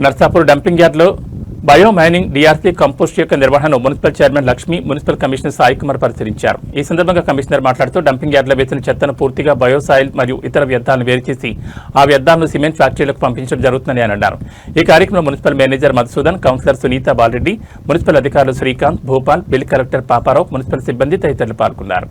Narsapur dumping యార్డ్లో bio mining DRC compost యొక్క నిర్వహణను municipal chairman Lakshmi, municipal commissioner Sai Kumar పరిశీలించారు. ఈ సందర్భంగా కమిషనర్ మాట్లాడుతూ డంపింగ్ యార్డ్లో వేసిన చెత్తను పూర్తిగా బయోసాయిల్ మరియు ఇతర వ్యర్థాలను వేరు చేసి ఆ వ్యర్థాలను సిమెంట్ ఫ్యాక్టరీలకు పంపించడం జరుగుతుందని ఆయన అన్నారు. ఈ కార్యక్రమంలో municipal manager Madhusudan, councillor Sunitha Balareddy, municipal అధికారులు Srikanth, Bhupal, bill collector Paparao, municipal సిబ్బంది తదితరులు పాల్గొన్నారు.